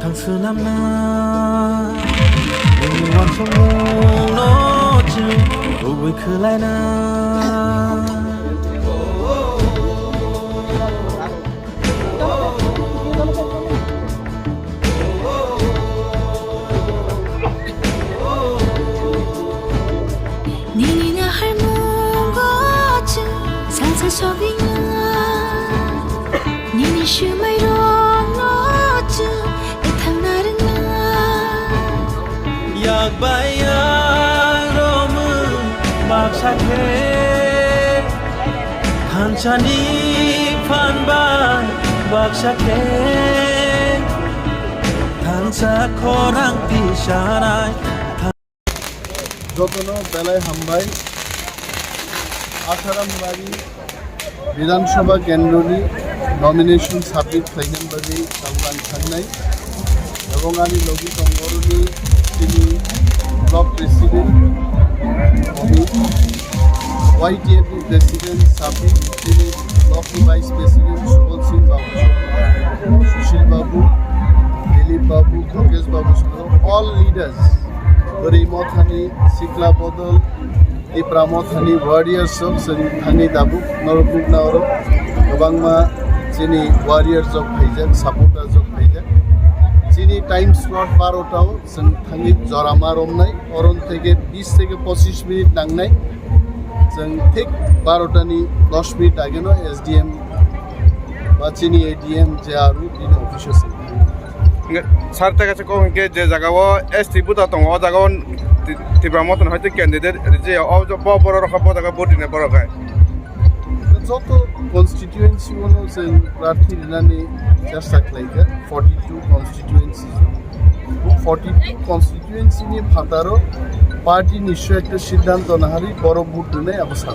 थांसोनामना नोंनि वानसंनो जों बबेखोलायना 니니나 할머거즈 상상 속이나 니니 슈마이로너즈 에탕나르나 약바야로문 막사케 한찬이 판반 막사케 단사코랑 피샤라이 যতন বেলায় হামবাই 18 বাড়ি বিধানসভা কেন্দ্রনি নমিনেশন সাবমিট খাইলেন বাজি সালমান থাকনাই এবং আমি লগি টঙ্গরনি তিনি ব্লক প্রেসিডেন্ট আমি ওয়াইটিএপি প্রেসিডেন্ট সাবমিট তিনি block vice president Subal Singh Babu Sushil Babu Dilip Babu খোকেশ Babu all leaders Rimotani, Sikla Bodol, Ipramotani, Warriors of Hani Dabu, Norabuk Nauro, Kwbangma, Chini, Warriors of Hijak, Supporters of Hijak. Chini time slot Parotao, Santhani, Zoramaromnai, Oron Tege, Bis Tege, 25 minutes Nangnai, San Thick, Parotani, 10 minutes Ageno, SDM, Bachini, ADM, JRU, in official sector. Sir থেকে কাছে কোন কে যে জায়গাও ST বুতা দङ জায়গাও তিব্রা মতন হয়তো candidate যে বড় রকম জায়গা বডিনে বড় গায় যত কনস্টিটিউয়েন্সি হলো যে প্রার্থী রিনানি চেষ্টা খাইছে 42 কনস্টিটিউয়েন্সি 42 কনস্টিটিউয়েন্সি নিয়ে ফাতারও পার্টি নিশ্চয় একটা সিদ্ধান্ত না হারি বড় ভোট নেই অবস্থা